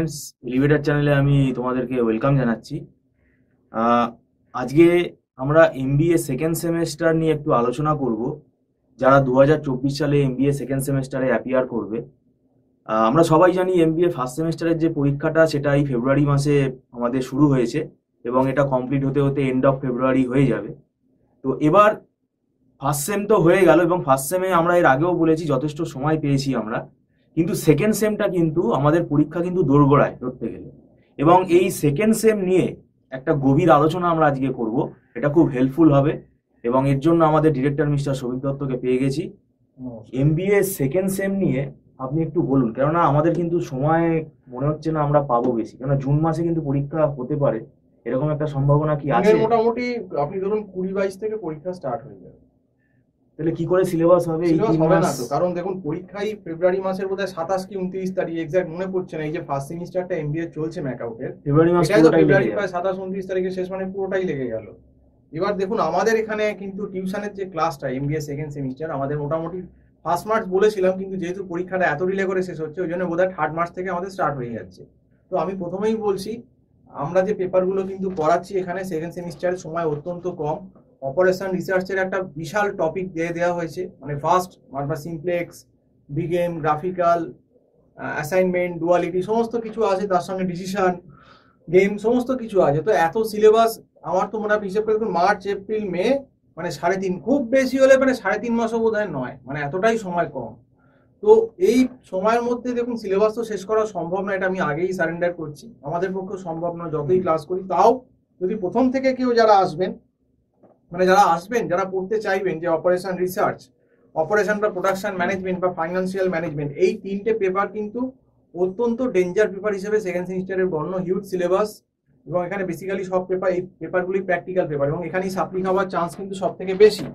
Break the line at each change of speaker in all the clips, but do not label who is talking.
Friends, elevator চ্যানেলে আমি তোমাদেরকে ওয়েলকাম জানাচ্ছি। আজকে আমরা এমবিএ সেকেন্ড সেমেস্টার নিয়ে একটু আলোচনা করব। যারা 2024 সালে এমবিএ সেকেন্ড সেমেস্টারে অ্যাপিয়ার করবে, আমরা সবাই জানি এমবিএ ফার্স্ট সেমেস্টারের যে পরীক্ষাটা সেটা এই ফেব্রুয়ারি মাসে আমাদের শুরু হয়েছে এবং এটা কমপ্লিট হতে হতে এন্ড অফ ফেব্রুয়ারি হয়ে যাবে। তো এবার ফার্স্ট সেম তো হয়ে গেল এবং ফার্স্ট সেমে আমরা এর আগেও বলেছি যথেষ্ট সময় পেয়েছি আমরা, কিন্তু সেকেন্ড সেমটা কিন্তু আমাদের পরীক্ষা কিন্তু দোরগোড়ায় ধরতে গেলে। এবং এই সেকেন্ড সেম নিয়ে একটা গভীর আলোচনা আমরা আজকে করব, এটা খুব হেল্পফুল হবে এবং এর জন্য আমাদের ডিরেক্টর মিস্টার সৌভিক দত্তকে পেয়ে গেছি। এমবিএ সেকেন্ড সেম নিয়ে আপনি একটু বলুন, কেননা আমাদের কিন্তু সময় মনে হচ্ছে না আমরা পাবো বেশি, কেননা জুন মাসে কিন্তু পরীক্ষা হতে পারে, এরকম একটা সম্ভাবনা কি আছে?
মোটামুটি আপনি ধরুন 20-22 থেকে পরীক্ষা স্টার্ট হয়ে যাবে।
তাহলে কি করে সিলেবাস হবে?
হবে না তো, কারণ দেখুন পরীক্ষাই ফেব্রুয়ারি মাসের বোধহয় 27 কি 29 তারিখ, এক্সাক্ট মনে পড়ছে না। এই যে ফার্স্ট সেমিস্টারটা এমবিএ চলছে ম্যাকআউটের,
ফেব্রুয়ারি মাস
ফেব্রুয়ারি প্রায় 27-29 তারিখে শেষ, মানে পুরোটাই লেগে গেল। এবার দেখুন আমাদের এখানে কিন্তু টিউশনের যে ক্লাসটা এমবিএ সেকেন্ড সেমিস্টার আমাদের মোটামুটি 1 মার্চ বলেছিলাম, কিন্তু যেহেতু পরীক্ষাটা এত ডিলে করে শেষ হচ্ছে ওই জন্য বোধহয় 3 মার্চ থেকে আমাদের স্টার্ট হয়ে যাচ্ছে। তো আমি প্রথমেই বলছি, আমরা যে পেপারগুলো কিন্তু পড়াচ্ছি এখানে সেকেন্ড সেমিস্টারের সময় অত্যন্ত কম। অপারেশন রিসার্চের একটা বিশাল টপিক দিয়ে দেওয়া হয়েছে, মানে first simplex, big M, graphical, assignment, duality সমস্ত কিছু আছে, তার সঙ্গে ডিসিশন, গেম সমস্ত কিছু আছে। তো এত সিলেবাস আমার তো মনে হয় হিসেব করে দেখুন মার্চ এপ্রিল মে মানে 3.5, খুব বেশি হলে মানে 3.5 মাসও বোধ হয় নয়, মানে এতটাই সময় কম। তো এই সময়ের মধ্যে দেখুন সিলেবাস তো শেষ করা সম্ভব না, এটা আমি আগেই সারেন্ডার করছি, আমাদের পক্ষে সম্ভব নয় যতই ক্লাস করি। তাও যদি প্রথম থেকে কেউ যারা আসবেন, মানে যারা পড়তে চাইবেন যে অপারেশন রিসার্চ, অপারেশন বা প্রোডাকশন ম্যানেজমেন্ট বা ফাইন্যান্সিয়াল ম্যানেজমেন্ট, এই 3টে পেপার কিন্তু অত্যন্ত ডেঞ্জার পেপার হিসেবে সেকেন্ড সেমিস্টারের গণ্য। হিউজ সিলেবাস এবং এখানে বেসিক্যালি সব পেপার, এই পেপারগুলি প্র্যাকটিক্যাল পেপার এবং এখানেই সাপ্লি খাওয়ার চান্স কিন্তু সব থেকে বেশি।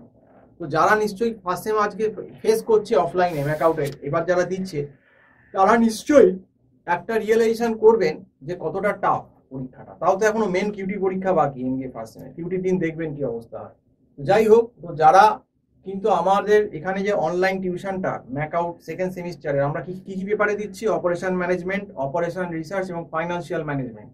তো যারা নিশ্চয়ই ফার্স্ট সেম আজকে ফেস করছে অফলাইনে ম্যাকআউটে, এবার যারা দিচ্ছে তারা নিশ্চয়ই একটা রিয়েলাইজেশন করবেন যে কতটা টাফ পরীক্ষাটা। তাও তো এখনো মেন কিউটি পরীক্ষা বাকি এমবিএ ফার্স্ট সেমে, কিউটির দিন দেখবেন কি অবস্থা হয়। যাই হোক, তো যারা কিন্তু আমাদের এখানে যে অনলাইন টিউশনটা ম্যাকআউট সেকেন্ড সেমিস্টারে আমরা কি কি পেপারে দিচ্ছি, অপারেশন ম্যানেজমেন্ট, অপারেশন রিসার্চ এবং ফাইন্যান্সিয়াল ম্যানেজমেন্ট,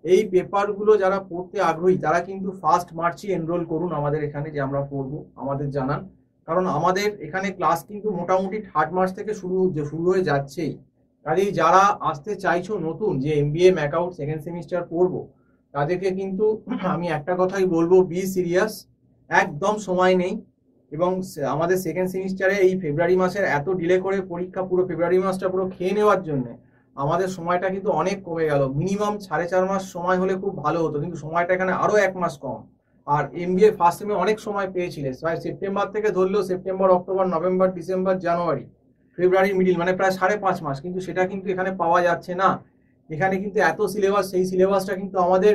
এই পেপারগুলো যারা পড়তে আগ্রহী তারা কিন্তু ফার্স্ট মার্চই এনরোল করুন আমাদের এখানে, যে আমরা পড়বো আমাদের জানান। কারণ আমাদের এখানে ক্লাস কিন্তু মোটামুটি 3 মার্চ থেকে শুরু হয়ে যাচ্ছেই। কাজেই যারা আসতে চাইছো নতুন, যে এমবিএ ম্যাকআউট সেকেন্ড সেমিস্টার পড়বো, তাদেরকে কিন্তু আমি একটা কথাই বলবো, বি সিরিয়াস, একদম সময় নেই। এবং আমাদের সেকেন্ড সেমিস্টারে এই ফেব্রুয়ারি মাসের এত ডিলে করে পরীক্ষা, পুরো ফেব্রুয়ারি মাসটা পুরো খেয়ে নেওয়ার জন্য আমাদের সময়টা কিন্তু অনেক কমে গেল। মিনিমাম 4.5 মাস সময় হলে খুব ভালো হতো, কিন্তু সময়টা এখানে আরো 1 মাস কম। আর এমবিএ ফার্স্ট সেমে অনেক সময় পেয়েছিলে, প্রায় সেপ্টেম্বর থেকে ধরলেও সেপ্টেম্বর, অক্টোবর, নভেম্বর, ডিসেম্বর, জানুয়ারি, ফেব্রুয়ারি মিডিল, মানে প্রায় 5.5 মাস, কিন্তু সেটা কিন্তু এখানে পাওয়া যাচ্ছে না। এখানে কিন্তু এত সিলেবাস, সেই সিলেবাসটা কিন্তু আমাদের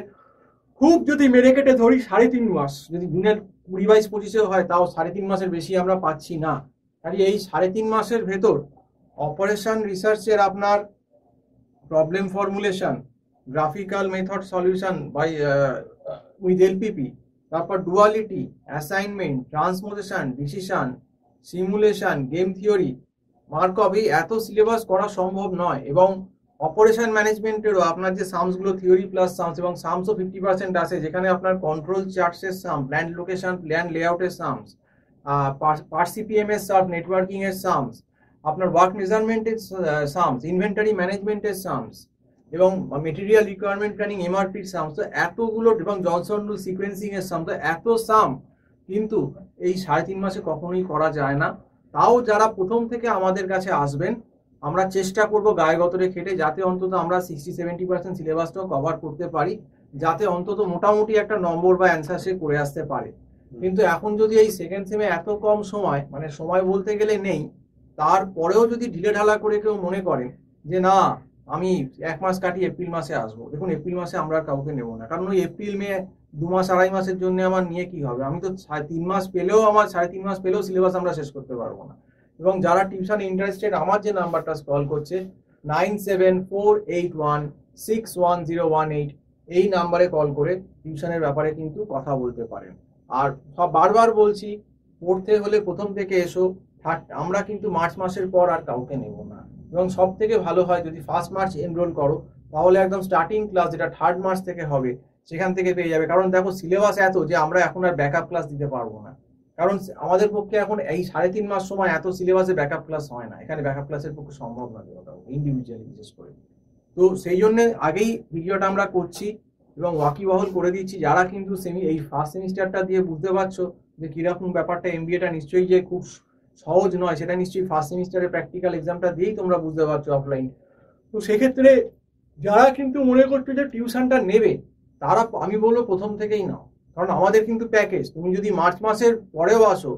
খুব যদি মেরে কেটে ধরি 3.5 মাস, যদি দিনের 20-22-25 হয় তাও 3.5 মাসের বেশি আমরা পাচ্ছি না। তাই এই 3.5 মাসের ভেতর অপারেশন রিসার্চের আপনার problem formulation, graphical method solution by with LPP, তারপর duality, assignment, transposition, decision, simulation, game theory, Markov, এই এত সিলেবাস করা সম্ভব নয়। এবং অপারেশন ম্যানেজমেন্টেরও আপনার যে সামসগুলো থিওরি প্লাস সামস, এবং সামসও 50% আছে, যেখানে আপনার কন্ট্রোল চার্টসের সাম, প্ল্যান লোকেশন, প্ল্যান লেআউটের সামস, পারসিপিএম এর সাম, নেটওয়ার্কিং এর সামস, আপনার ওয়ার্ক মেজারমেন্টের সামস, ইনভেন্টারি ম্যানেজমেন্টের সামস, এবং মেটেরিয়াল রিকোয়ারমেন্ট প্ল্যানিং এমআরপির সামস, তো এতগুলো, এবং জনসন রুল সিকোয়েন্সিং এর সাম, তো এত সাম কিন্তু এই 3.5 মাসে কখনোই করা যায় না। তাও যারা প্রথম থেকে আমাদের কাছে আসবেন, আমরা চেষ্টা করব গায়ে গতরে খেটে, যাতে অন্তত আমরা 60-70% সিলেবাসটাও কভার করতে পারি, যাতে অন্তত মোটামুটি একটা নম্বর বা অ্যান্সার সে করে আসতে পারে। কিন্তু এখন যদি এই সেকেন্ড সেমে এত কম সময়, মানে সময় বলতে গেলে নেই, তারপরেও যদি ঢিলে ঢালা করে কেউ মনে করেন যে না আমি 1 মাস কাটিয়ে এপ্রিল মাসে আসবো, দেখুন এপ্রিল মাসে আমরা কাউকে নেবো না, কারণ ওই এপ্রিল মে 2 মাস 2.5 মাসের জন্য আমার নিয়ে কি হবে? আমি তো 3.5 মাস পেলেও, আমার 3.5 মাস পেলেও সিলেবাস আমরা শেষ করতে পারবো না। এবং যারা টিউশন ইন্টারেস্টেড, আমার যে নাম্বারটা স্ক্রল করছে 9748161018, এই নাম্বারে কল করে টিউশনের ব্যাপারে কিন্তু কথা বলতে পারেন। আর সব বারবার বলছি, পড়তে হলে প্রথম থেকে এসো, আমরা কিন্তু মার্চ মাসের পর আর কাউকে নেব না। এবং সব থেকে ভালো হয় যদি 1 মার্চ এনরোল করো, তাহলে একদম স্টার্টিং ক্লাস যেটা 3rd মার্চ থেকে হবে সেখান থেকে পেয়ে যাবে। কারণ দেখো সিলেবাস এত যে আমরা এখন আর ব্যাকআপ ক্লাস দিতে পারবো না, কারণ আমাদের পক্ষে এখন এই 3.5 মাস সময় এত সিলেবাসে ব্যাকআপ ক্লাস হয় না, এখানে ব্যাকআপ ক্লাসের পক্ষে সম্ভব না দেওয়াটা ইন্ডিভিজুয়ালি বিশেষ করে। তো সেই জন্য আগেই ভিডিওটা আমরা করছি এবং ওয়াকিবহল করে দিচ্ছি। যারা কিন্তু এই ফার্স্ট সেমিস্টারটা দিয়ে বুঝতে পারছো যে কিরকম ব্যাপারটা, এমবিএটা নিশ্চয়ই যে খুব সহজ নয়, সেটা নিশ্চয়ই ফার্স্ট সেমিস্টারের প্র্যাকটিক্যাল এক্সামটা দিয়েই তোমরা বুঝতে পারছো অফলাইন। তো সেক্ষেত্রে যারা কিন্তু মনে করছো যে টিউশনটা নেবে, তারা আমি বলবো প্রথম থেকেই নাও, কারণ আমাদের কিন্তু প্যাকেজ, তুমি যদি মার্চ মাসের পরেও আসো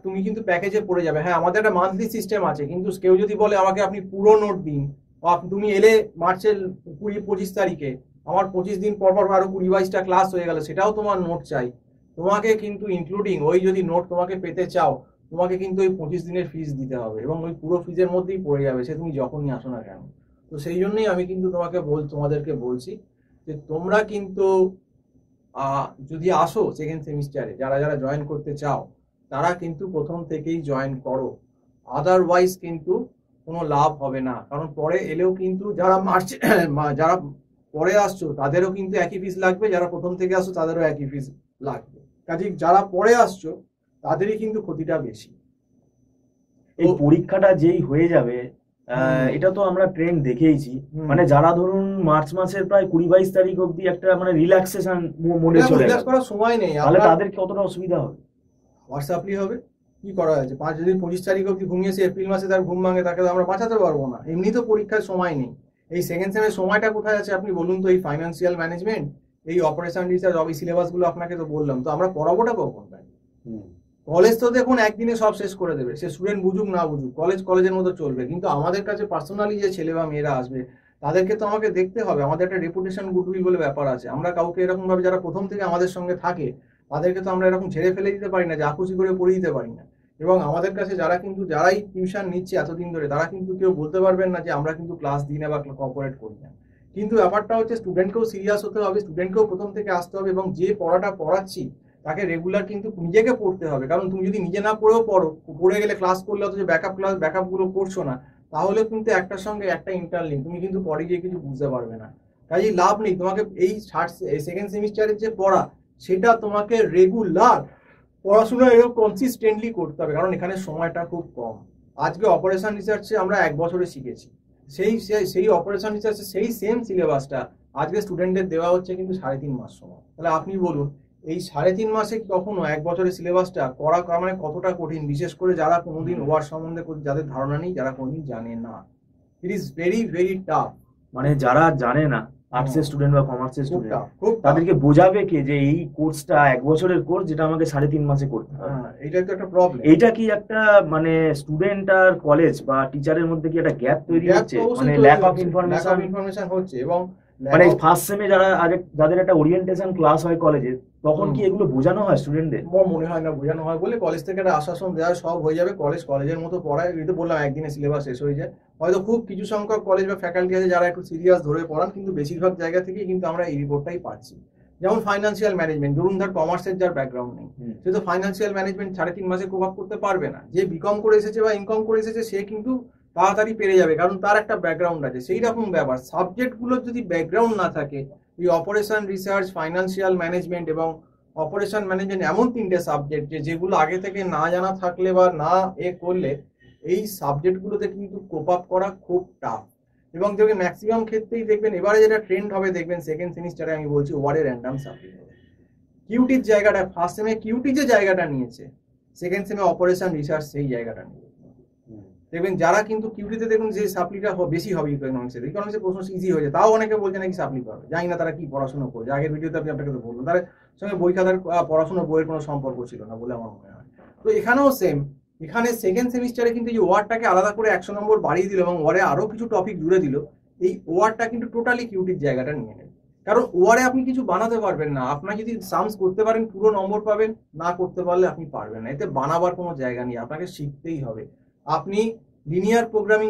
তুমি কিন্তু প্যাকেজে পড়ে যাবে। হ্যাঁ, আমাদের একটা মান্থলি সিস্টেম আছে, কিন্তু কেউ যদি বলে আমাকে আপনি পুরো নোট দিন, তুমি এলে মার্চের 20-25 তারিখে, আমার 25 দিন পর পর আরো 20-22টা ক্লাস হয়ে গেল, সেটাও তোমার নোট চাই, তোমাকে কিন্তু ইনক্লুডিং ওই যদি নোট তোমাকে পেতে চাও, তোমাকে কিন্তু ওই 25 দিনের ফিস দিতে হবে এবং ওই পুরো ফিজের মধ্যেই পড়ে যাবে, সে তুমি যখনই আসো না কেন। তো সেই জন্যই আমি কিন্তু তোমাদেরকে বলছি যে তোমরা কিন্তু যদি আসো সেকেন্ড সেমিস্টারে, যারা যারা জয়েন করতে চাও তারা কিন্তু প্রথম থেকেই জয়েন করো, আদারওয়াইজ কিন্তু কোনো লাভ হবে না। কারণ পরে এলেও কিন্তু যারা যারা পরে আসছো তাদেরও কিন্তু একই ফিস লাগবে, যারা প্রথম থেকে আসছো তাদেরও একই ফিস লাগবে, কাজে যারা পরে আসছো তাদেরই কিন্তু ক্ষতিটা বেশি।
এই পরীক্ষাটা যেই হয়ে যাবে, এটা তো আমরা ট্রেন্ড দেখেইছি, মানে যারা ধরুন মার্চ মাসের প্রায় 20-22 তারিখ অব্দি একটা মানে রিল্যাক্সেশন মোডে চলে গেল,
করার সময় নেই,
তাহলে তাদের কতটা অসুবিধা হবে?
হোয়াটসঅ্যাপলি হবে, কি করা আছে, 25 তারিখ অব্দি ঘুমিয়েছে, এপ্রিল মাসে তার ঘুম ভাঙে, তাকে তো আমরা বাঁচাতে পারবো না। এমনি তো পরীক্ষার সময় নেই, এই সেকেন্ড সেমের সময়টা কোথায় আছে আপনি বলুন তো? এই ফাইন্যান্সিয়াল ম্যানেজমেন্ট, এই অপারেশন রিসার্চ, এই সিলেবাস গুলো আপনাকে তো বললাম, তো আমরা পড়াবোটা কখন? কলেজ তো দেখুন একদিনে সব শেষ করে দেবে, সে স্টুডেন্ট বুঝুক না বুঝুক, কলেজের মতো চলবে, কিন্তু আমাদের কাছে পার্সোনালি যে ছেলে বা মেয়েরা আসবে তাদেরকে তো আমাকে দেখতে হবে, আমাদের একটা রেপুটেশন গুডউইল বলে ব্যাপার আছে। আমরা কাউকে এরকম ভাবে যারা প্রথম থেকে আমাদের সঙ্গে থাকে তাদেরকে তো আমরা এরকম ছেড়ে ফেলে দিতে পারি না, যে আকুচি করে পড়িয়ে দিতে পারি না। এবং আমাদের কাছে যারাই টিউশন নিচ্ছে এতদিন ধরে, তারা কিন্তু কেউ বলতে পারবেন না যে আমরা কিন্তু ক্লাস দিই না বা কোঅপারেট করি না। কিন্তু ব্যাপারটা হচ্ছে স্টুডেন্টকেও সিরিয়াস হতে হবে, স্টুডেন্টকেও প্রথম থেকে আসতে হবে, এবং যে পড়াটা পড়াচ্ছি তাকে রেগুলার কিন্তু নিজেকে পড়তে হবে। কারণ তুমি যদি নিজে না পড়েও পড়ে গেলে ক্লাস করলে অথচ ব্যাকআপ গুলো করছো না, তাহলে কিন্তু একটার সঙ্গে একটা ইন্টারলিঙ্ক, তুমি কিন্তু পরে গিয়ে কিছু বুঝতে পারবে না। কাজেই লাভ নেই, তোমাকে এই সেকেন্ড সেমিস্টারের যে পড়া, সেটা তোমাকে রেগুলার পড়াশোনা এরকম কনসিস্টেন্টলি করতে হবে, কারণ এখানে সময়টা খুব কম। আজকে অপারেশন রিসার্চে আমরা 1 বছরে শিখেছি, সেই অপারেশন রিসার্চে সেই সেম সিলেবাসটা আজকে স্টুডেন্টদের দেওয়া হচ্ছে কিন্তু 3.5 মাস সময়। তাহলে আপনি বলুন এই 3.5 মাসে কখনো 1 বছরের সিলেবাসটা করা মানে কতটা কঠিন, বিশেষ করে যারা কোনোদিন ওয়ার সম্বন্ধে যাদের ধারণা নেই, যারা কোনোদিন জানে না, it is very very tough.
মানে যারা জানে না, আর্টসের স্টুডেন্ট বা কমার্সের স্টুডেন্ট, তাদেরকে বোঝাবে কে যে এই কোর্সটা 1 বছরের কোর্স যেটা আমাকে 3.5 মাসে করতে হবে?
এটা তো একটা প্রবলেম।
এটা কি একটা মানে স্টুডেন্ট আর কলেজ বা টিচারের মধ্যে কি একটা গ্যাপ তৈরি হচ্ছে, মানে ল্যাক অফ
ইনফরমেশন হচ্ছে? এবং
মানে ফার্স্ট সেমে যাদের একটা ওরিয়েন্টেশন ক্লাস হয় কলেজে, তখন কি এগুলো বোঝানো হয় স্টুডেন্টদের?
মনে হয় না বোঝানো হয় বলে, কলেজ থেকে একটা আশ্বাসন দেওয়া সব হয়ে যাবে, কলেজের মতো পড়ায়, এই তো বললাম একদিনে সিলেবাস শেষ হয়ে যায়। হয়তো খুব কিছু সংখ্যক কলেজ বা ফ্যাকাল্টি আছে যারা একটু সিরিয়াস ধরে পড়ান, কিন্তু বেশিরভাগ জায়গা থেকেই কিন্তু আমরা এই রিপোর্টটাই পাচ্ছি। যেমন ফাইন্যান্সিয়াল ম্যানেজমেন্ট, ধরুন কমার্সের যার ব্যাকগ্রাউন্ড নেই, সে তো ফাইন্যান্সিয়াল ম্যানেজমেন্ট 3.5 মাসে কোপ আপ করতে পারবে না। যে বিকম করে এসেছে বা ইনকম করে এসেছে সে কিন্তু তাড়াতাড়ি পেরে যাবে, কারণ তার একটা ব্যাকগ্রাউন্ড আছে। সেই রকম ব্যাপার, সাবজেক্টগুলোর যদি ব্যাকগ্রাউন্ড না থাকে, এই অপারেশন রিসার্চ, ফাইন্যান্সিয়াল ম্যানেজমেন্ট এবং অপারেশন ম্যানেজমেন্ট এমন 3টে সাবজেক্ট যেগুলো আগে থেকে না জানা থাকলে বা না করলে এই সাবজেক্টগুলোতে কিন্তু কোপ আপ করা খুব টাফ। এবং দেখবেন ম্যাক্সিমাম ক্ষেত্রেই দেখবেন এবারে যেটা ট্রেন্ড হবে, দেখবেন সেকেন্ড সেমিস্টারে আমি বলছি ওয়ার্ডে র্যান্ডাম সাবজেক্ট হবে। কিউটির জায়গাটা ফার্স্ট সেমে কিউটি যে জায়গাটা নিয়েছে, সেকেন্ড সেমে অপারেশন রিসার্চ সেই জায়গাটা নিয়েছে। দেখবেন যারা কিন্তু কিউটিতে দেখুন যে সাপ্লিটা বেশি হবে ইকোনমিক্সের প্রশ্ন ইজি হয়েছে, তাও অনেকে বলছে নাকি সাপ্লি পাবে, জানি না তারা কি পড়াশোনা করছে। আগের ভিডিওতে আমি আপনাকে তো বললাম তার সঙ্গে বই খাতার পড়াশোনা বইয়ের কোনো সম্পর্ক ছিল না বলে আমার মনে হয়। তো এখানেও সেম, এখানে সেকেন্ড সেমিস্টারে কিন্তু এই ওয়ার্ডটাকে আলাদা করে 100 নম্বর বাড়িয়ে দিল এবং ওয়ার্ডে আরো কিছু টপিক জুড়ে দিল। এই ওয়ার্ডটা কিন্তু টোটালি কিউটির জায়গাটা নিয়ে নেবে, কারণ ওয়ার্ডে আপনি কিছু বানাতে পারবেন না। আপনার যদি সামস করতে পারেন পুরো নম্বর পাবেন, না করতে পারলে আপনি পারবেন না। এতে বানাবার কোনো জায়গা নেই, আপনাকে শিখতেই হবে। আপনি লিনিয়ার প্রোগ্রামিং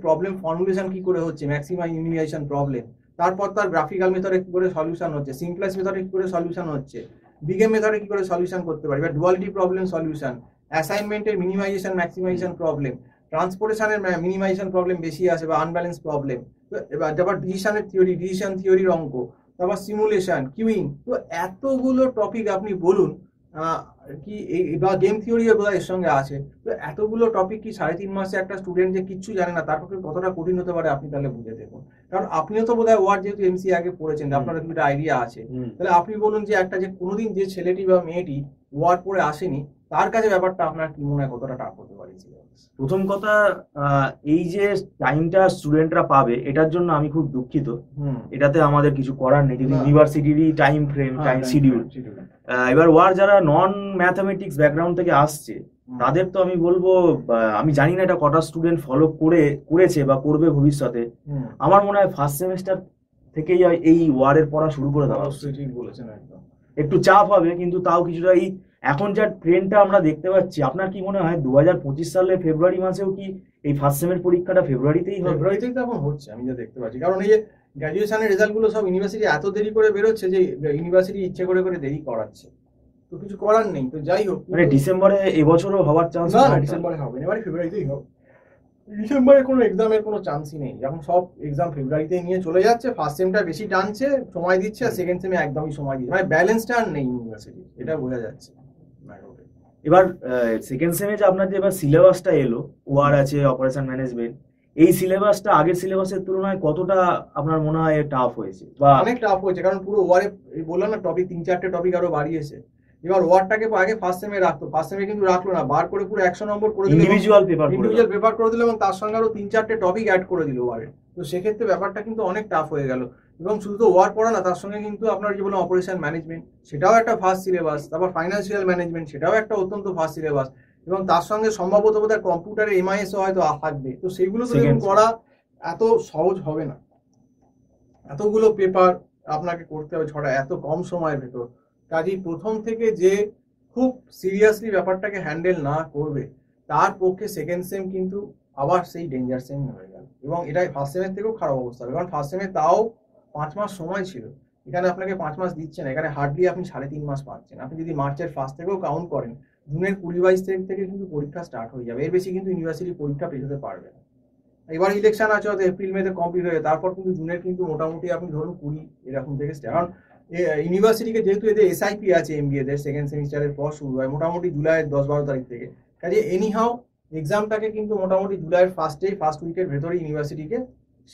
প্রবলেম ফর্মুলেশন কি করে হচ্ছে, ম্যাক্সিমাম মিনিমাইজেশন প্রবলেম, তারপর তার গ্রাফিক্যাল মেথডে কি করে সলিউশন হচ্ছে, সিম্পলেক্স মেথডে কি করে সলিউশন হচ্ছে, বিগেম মেথডে কি করে সলিউশন করতে পারি, বা ডুয়ালিটি প্রবলেম সলিউশন, অ্যাসাইনমেন্টের মিনিমাইজেশন ম্যাক্সিমাইজেশন প্রবলেম, ট্রান্সপোর্টেশনের মিনিমাইজেশন প্রবলেম বেশি আছে বা আনব্যালেন্স প্রবলেম। তো তো এবার তারপর ডিসিশন থিওরির অঙ্ক, তারপর সিমুলেশন, কিউইং, তো এতগুলো টপিক আপনি বলুন কি বা গেম থিওরিও বোধহয় এর সঙ্গে আছে। তো এতগুলো টপিক কি 3.5 মাসে একটা স্টুডেন্ট যে কিচ্ছু জানে না তার পক্ষে কতটা কঠিন হতে পারে আপনি তাহলে বুঝে দেখুন। কারণ আপনিও তো বোধহয় ওয়ার্ড যেহেতু এমসি আগে পড়েছেন, আপনার একটা আইডিয়া আছে। তাহলে আপনি বলুন যে একটা যে কোনোদিন যে ছেলেটি বা মেয়েটি ওয়ার্ড পড়ে আসেনি তার কাছে ব্যাপারটা আপনার কি মনে হয় কতটা টাফ হতে পারে?
প্রথম কথা, এই যে টাইমটা স্টুডেন্টরা পাবে এটার জন্য আমি খুব দুঃখিত। এটাতে আমাদের কিছু করার নেই, যদি ইউনিভার্সিটিরই টাইম ফ্রেম, টাইম শিডিউল। এবার ওয়ার যারা নন ম্যাথামেটিক্স ব্যাকগ্রাউন্ড থেকে আসছে তাদের তো আমি বলবো, আমি জানি না এটা কটা স্টুডেন্ট ফলো করেছে বা করবে ভবিষ্যতে। আমার মনে হয় ফার্স্ট সেমিস্টার থেকেই এই ওয়ারের পড়া শুরু করে দেওয়া।
ঠিক বলেছেন, একদম।
একটু চাপ হবে কিন্তু তাও কিছুটা, এই এখন যা ট্রেন্ডটা আমরা দেখতে পাচ্ছি, আপনার কি মনে হয় 2025 সালে ফেব্রুয়ারি মাসেও কি এই ফার্স্ট সেমের পরীক্ষাটা ফেব্রুয়ারিতেই হবে?
ফেব্রুয়ারিতেই তো এখন হচ্ছে আমি যা দেখতে পাচ্ছি। কারণ এই যে গ্র্যাজুয়েশনের রেজাল্টগুলো সব ইউনিভার্সিটি এত দেরি করে বেরোচ্ছে যে ইউনিভার্সিটি ইচ্ছে করে করে দেরি করাচ্ছে, তো কিছু করার নেই। তো যাই হোক,
মানে ডিসেম্বরে এবছরও হওয়ার চান্স
না, ডিসেম্বরে হবে না, এবারে ফেব্রুয়ারিতেই হবে। ডিসেম্বরে কোনো এক্সামের কোনো চান্সই নেই, এখন সব এক্সাম ফেব্রুয়ারিতে নিয়ে চলে যাচ্ছে। ফার্স্ট সেমটা বেশি টানছে, সময় দিচ্ছে, আর সেকেন্ড সেমে একদমই সময় দিচ্ছে, মানে ব্যালেন্সটা আর নেই ইউনিভার্সিটি, এটা বোঝা যাচ্ছে।
এবার সেকেন্ড সেমে যে আপনার যে এবার সিলেবাসটা এলো, ওয়ার আছে, অপারেশন ম্যানেজমেন্ট, এই সিলেবাসটা আগের সিলেবাসের তুলনায় কতটা আপনার মনে হয় টাফ হয়েছে? বা
অনেক টাফ হয়েছে, কারণ পুরো ওয়ারে বললাম না টপিক 3-4টে টপিক আরো বাড়িয়েছে। এবার ওয়ার্ডটাকে আগে ফার্স্ট সেমে রাখতো, ফার্স্ট সেমে কিন্তু রাখলো না, বার করে পুরো 100 নম্বর করে দিল,
ইন্ডিভিজুয়াল
পেপার করে দিল, এবং তার সঙ্গে আরো 3-4টে টপিক অ্যাড করে দিল ওয়ারে। তো সেক্ষেত্রে ব্যাপারটা কিন্তু অনেক টাফ হয়ে গেল। এবং শুধু তো ওয়ার পড়া না, তার সঙ্গে কিন্তু আপনার যে বলুন অপারেশন ম্যানেজমেন্ট, সেটাও একটা ফার্স্ট সিলেবাস, তারপর ফাইন্যান্সিয়াল ম্যানেজমেন্ট, সেটাও একটা অত্যন্ত ফার্স্ট সিলেবাস, এবং তার সঙ্গে সম্ভবত বোধহয় কম্পিউটারের এমআইএসও হয়তো থাকবে। তো সেগুলো তো করা এত সহজ হবে না, এতগুলো পেপার আপনাকে করতে হবে ছড়া এত কম সময়ের ভেতর। কাজেই প্রথম থেকে যে খুব সিরিয়াসলি ব্যাপারটাকে হ্যান্ডেল না করবে তার পক্ষে সেকেন্ড সেম কিন্তু আবার সেই ডেঞ্জার সেম হয়ে গেল, এবং এটাই ফার্স্ট সেমের থেকেও খারাপ অবস্থা হবে। কারণ ফার্স্ট সেমে তাও 5 মাস সময় ছিল, এখানে আপনাকে 5 মাস দিচ্ছে না, এখানে হার্ডলি আপনি 3.5 মাস পাচ্ছেন। আপনি যদি মার্চের ফার্স্ট থেকেও কাউন্ট করেন, জুনের 20-22 তারিখ থেকে কিন্তু পরীক্ষা স্টার্ট হয়ে যাবে, এর বেশি কিন্তু ইউনিভার্সিটি পরীক্ষা পেছাতে পারবে না। এবার ইলেকশন আছে হয়তো এপ্রিল মেতে কমপ্লিট হয়ে, তারপর কিন্তু জুনের কিন্তু মোটামুটি আপনি ধরুন 20 এরকম থেকে স্টার্ট। কারণ ইউনিভার্সিটিকে যেহেতু এদের এসআইপি আছে, এমবিএ দের সেকেন্ড সেমিস্টারের পর শুরু হয় মোটামুটি জুলাইয়ের 10-12 তারিখ থেকে। কাজে এনিহাও এক্সামটাকে কিন্তু মোটামুটি জুলাইয়ের ফার্স্ট উইকের ভেতরে ইউনিভার্সিটিকে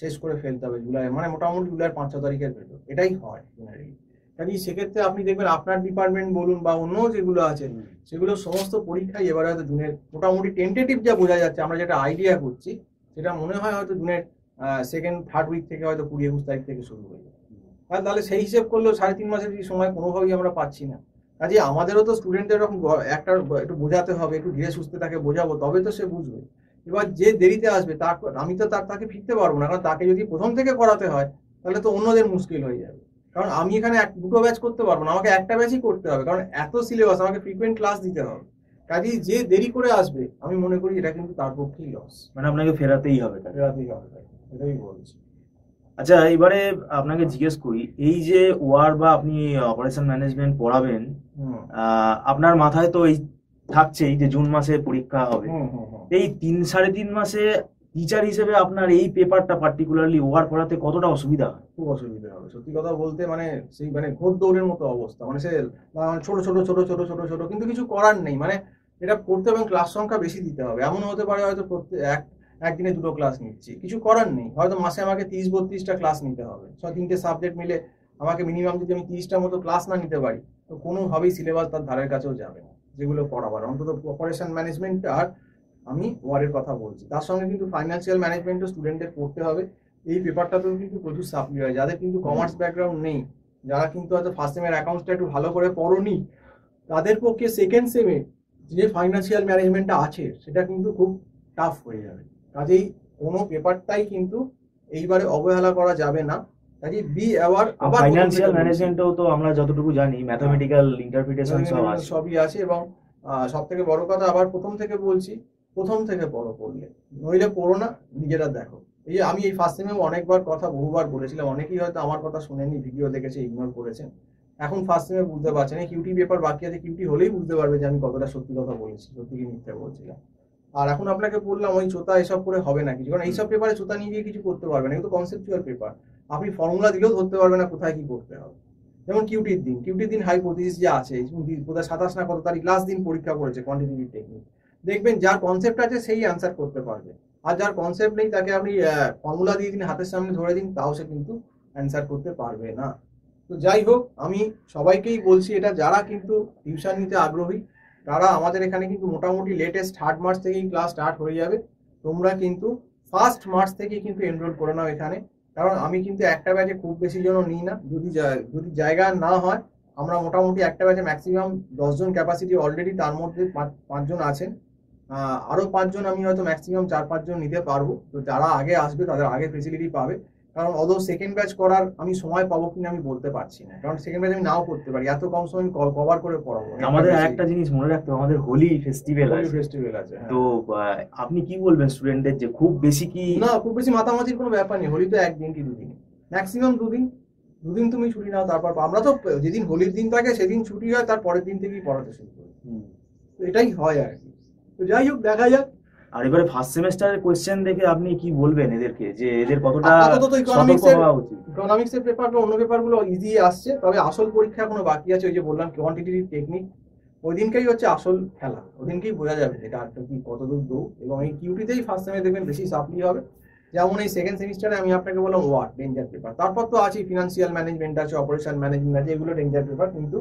শেষ করে ফেলতে হবে, জুলাই মানে মোটামুটি জুলাইয়ের 5-6 তারিখের ভেতর, এটাই হয় জেনারেলি। কাজে সেক্ষেত্রে আপনি দেখবেন আপনার ডিপার্টমেন্ট বলুন বা অন্য যেগুলো আছে সেগুলো সমস্ত পরীক্ষাই এবারে হয়তো জুনের মোটামুটি টেন্টেটিভ যা বোঝা যাচ্ছে, আমরা যেটা আইডিয়া করছি সেটা মনে হয় হয়তো জুনের থার্ড উইক থেকে হয়তো 20-21 তারিখ থেকে শুরু হয়ে যাবে। আর তাহলে সেই হিসেব করলেও 3.5 মাসের সময় কোনোভাবেই আমরা পাচ্ছি না। কাজে আমাদেরও তো স্টুডেন্টদের এরকম একটা একটু বোঝাতে হবে, একটু ধীরে সুস্থে তাকে বোঝাবো, তবে তো সে বুঝবে। এবার যে দেরিতে আসবে আমি তো তাকে ফিরতে পারবো না, কারণ তাকে যদি প্রথম থেকে করাতে হয় তাহলে তো অন্যদের মুশকিল হয়ে যাবে। কারণ আমি এখানে দুটো ব্যাচ করতে পারবো না, আমাকে একটা ব্যাচই করতে হবে, কারণ এত সিলেবাস, আমাকে ফ্রিকোয়েন্ট ক্লাস দিতে হবে। কাজেই যে দেরি করে আসবে আমি মনে করি এটা কিন্তু তার পক্ষেই লস,
মানে আপনাকে ফেরাতেই হবে,
এটাই বলছি।
আচ্ছা, এবারে আপনাকে জিজ্ঞেস করি, এই যে ওয়ার বা আপনি অপারেশন ম্যানেজমেন্ট পড়াবেন, আপনার মাথায় তো এই থাকছেই যে জুন মাসে পরীক্ষা হবে। এই 3-3.5 মাসে টিচার হিসেবে আপনার এই পেপারটা পার্টিকুলারলি ওয়ার পড়াতে কতটা অসুবিধা হয়?
খুব অসুবিধা হবে, সত্যি কথা বলতে। মানে সেই মানে ঘোর দৌড়ের মতো অবস্থা, মানে সে ছোট ছোট ছোট ছোট ছোট ছোট কিন্তু কিছু করার নেই, মানে এটা পড়তে হবে, ক্লাস সংখ্যা বেশি দিতে হবে। এমন হতে পারে হয়তো একদিনে 2টো ক্লাস নিচ্ছি, কিছু করার নেই, হয়তো মাসে আমাকে 30-32টা ক্লাস নিতে হবে। 3টে সাবজেক্ট মিলে আমাকে মিনিমাম যদি আমি 30টার মতো ক্লাস না নিতে পারি তো কোনোভাবেই সিলেবাস তার ধারের কাছেও যাবে না যেগুলো পড়াবার। অন্তত অপারেশন ম্যানেজমেন্ট আর আমি ওয়ারের কথা বলছি, তার সঙ্গে কিন্তু ফাইন্যান্সিয়াল ম্যানেজমেন্টও স্টুডেন্টদের পড়তে হবে। এই পেপারটাতেও কিন্তু প্রচুর সাপ্লি হয়, যাদের কিন্তু কমার্স ব্যাকগ্রাউন্ড নেই, যারা কিন্তু হয়তো ফার্স্ট সেমের অ্যাকাউন্টসটা একটু ভালো করে পড়োনি, তাদের পক্ষে সেকেন্ড সেমে যে ফাইন্যান্সিয়াল ম্যানেজমেন্টটা আছে সেটা কিন্তু খুব টাফ হয়ে যাবে। কাজেই কোনো পেপারটাই কিন্তু এইবারে অবহেলা করা যাবে না। কাজেই বি অ্যাওয়ার।
আবার ফাইন্যান্সিয়াল ম্যানেজমেন্টও তো আমরা যতটুকু জানি ম্যাথমেটিক্যাল ইন্টারপ্রিটেশন
সবই আছে, এবং সব থেকে বড় কথা আবার প্রথম থেকে বলছি, প্রথম থেকে পড়লে, নইলে পড়ো না, নিজেরা দেখো। এই যে আমি এই ফার্স্ট সেমেও অনেকবার কথা বহুবার বলেছিলাম, অনেকেই হয়তো আমার কথা শুনেনি, ভিডিও দেখেছে, ইগনোর করেছেন। এখন ফার্স্ট সেমে বুঝতে পারছেন, এই কিউটি পেপার বাকি আছে, কিউটি হলেই বুঝতে পারবে যে আমি কতটা সত্যি কথা বলেছি, সত্যি কি মিথ্যা বলছিলাম। আর এখন আপনাকে বললাম ওই চোতা এসব করে হবে না কিছু, কারণ এইসব পেপারে চোতা নিয়ে গিয়ে কিছু করতে পারবে না, কিন্তু কনসেপচুয়াল পেপার, আপনি ফর্মুলা দিলেও ধরতে পারবে না কোথায় কি করতে হবে। যেমন কিউটির দিন হাইপোথিসিস যে আছে, কোথায় 27 না কত তারিখ লাস্ট দিন পরীক্ষা করেছে কোয়ান্টিটেটিভ টেকনিক, দেখবেন যার কনসেপ্ট আছে সেই অ্যান্সার করতে পারবে, আর যার কনসেপ্ট নেই তাকে আপনি ফর্মুলা দিয়ে দিন, হাতের সামনে ধরে দিন, তাও সে কিন্তু অ্যান্সার করতে পারবে না। তো যাই হোক, আমি সবাইকেই বলছি এটা, যারা কিন্তু টিউশন নিতে আগ্রহী তারা আমাদের এখানে কিন্তু মোটামুটি লেটেস্ট 3rd মার্চ থেকেই ক্লাস স্টার্ট হয়ে যাবে। তোমরা কিন্তু 1st মার্চ থেকেই কিন্তু এনরোল করে নাও এখানে, কারণ আমি কিন্তু একটা ব্যাচে খুব বেশি জন নিই না, যদি জায়গা না হয় আমরা মোটামুটি একটা ব্যাচে ম্যাক্সিমাম 10 জন ক্যাপাসিটি অলরেডি, তার মধ্যে 5 জন আছেন, আরো 5 জন আমি হয়তো ম্যাক্সিমাম 4-5 জন নিতে পারবো। তো যারা আগে আসবে তাদের আগে ফেসিলিটি পাবে, কারণ অদৌ সেকেন্ড ব্যাচ করার আমি সময় পাবো কিনা আমি বলতে পারছি না, কারণ সেকেন্ড ব্যাচ আমি নাও করতে পারি, এত কম সময় কভার করে পড়াবো।
আমাদের একটা জিনিস মনে রাখতে হবে, আমাদের হোলি ফেস্টিভ্যাল
আছে,
তো আপনি কি বলবেন স্টুডেন্টদের, যে খুব বেশি কি
না, খুব বেশি মাতামাতির কোনো ব্যাপার নেই, হোলি তো একদিন কি দুদিন, ম্যাক্সিমাম দুদিন তুমি ছুটি নাও, তারপর আমরা তো যেদিন হোলির দিন থাকে সেদিন ছুটি হয়, তার পরের দিন থেকেই পড়াতে শুরু করি, তো এটাই হয় আর কি। তো যাই হোক, দেখা যাক।
আর এবারে ফার্স্ট সেমেস্টারের কোশ্চেন দেখে আপনি কি বলবেন এদেরকে, যে এদের কতটা
আপাতত
সতর্ক হওয়া উচিত?
ইকোনমিক্সের পেপার বা অন্য পেপারগুলো ইজি আসছে, তবে আসল পরীক্ষা এখনো বাকি আছে, ওই যে বললাম কোয়ান্টিটেটিভ টেকনিক, ওই দিনকেই হচ্ছে আসল খেলা, ওই দিনকেই বোঝা যাবে এটা একটা কি কতদূর দৌড়। এবং এই কিউটিতেই ফার্স্ট সেমে দেখবেন বেশি সাপ্লি হবে, যেমন এই সেকেন্ড সেমিস্টারে আমি আপনাকে বললাম ওয়াট ডেঞ্জার পেপার, তারপর তো আছে ফিনান্সিয়াল ম্যানেজমেন্ট আছে, অপারেশন ম্যানেজমেন্ট আছে, এগুলো ডেঞ্জার পেপার, কিন্তু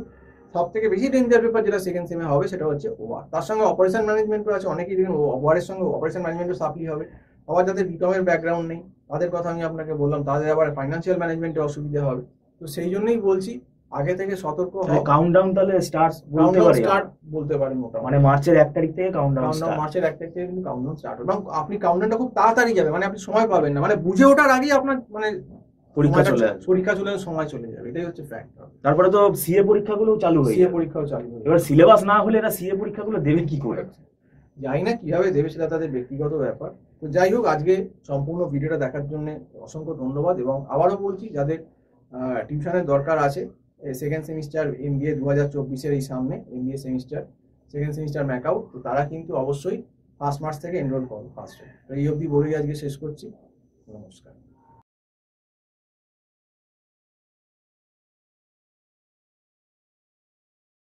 সব থেকে বেশি ডেঞ্জার পেপার যেটা সেকেন্ড সেমে হবে সেটা হচ্ছে ওয়ার, তার সঙ্গে অপারেশন ম্যানেজমেন্টও আছে, অনেকেই দেখবেন ওয়ারের সঙ্গে অপারেশন ম্যানেজমেন্টও সাপ্লি হবে। আবার যাদের বিকমের ব্যাকগ্রাউন্ড নেই তাদের কথা আমি আপনাকে বললাম, তাদের আবার ফাইন্যান্সিয়াল ম্যানেজমেন্টে অসুবিধা হবে। তো সেই জন্যই বলছি আগে থেকে সতর্ক হও।
কাউন্টডাউন তাহলে স্টার্ট বলতে পারি,
স্টার্ট বলতে পারেন মোটামুটি,
মানে মার্চের 1 তারিখ থেকে কাউন্টডাউন
মার্চের 1 তারিখ থেকে কিন্তু কাউন্টডাউন স্টার্ট হবে, এবং আপনি কাউন্টডাউনটা খুব তাড়াতাড়ি যাবে, মানে আপনি সময় পাবেন না, মানে বুঝে ওঠার আগেই আপনার মানে পরীক্ষা চলে সময় চলে যাবে, এটাই হচ্ছে ফ্যাক্ট।
তারপরে তো সিএ পরীক্ষাগুলো চালু হয়ে
সিএ পরীক্ষাও চালু হয়ে
এবার সিলেবাস না হলে এরা সিএ পরীক্ষাগুলো দেবে কি করে,
জানি না কিভাবে দেবে, সেটা তাদের ব্যক্তিগত ব্যাপার। তো যাই হোক, আজকে সম্পূর্ণ ভিডিওটা দেখার জন্য অসংখ্য ধন্যবাদ, এবং আবারও বলছি যাদের টিউশনের দরকার আছে, সেকেন্ড সেমিস্টার এমবিএ 2024-এর এই সামনে MBA semester second semester MAKAUT, তো তারা কিন্তু অবশ্যই 1 মার্চ থেকে এনরোল করো ফার্স্টে। তো এই অবধি বলেই আজকে শেষ করছি, নমস্কার।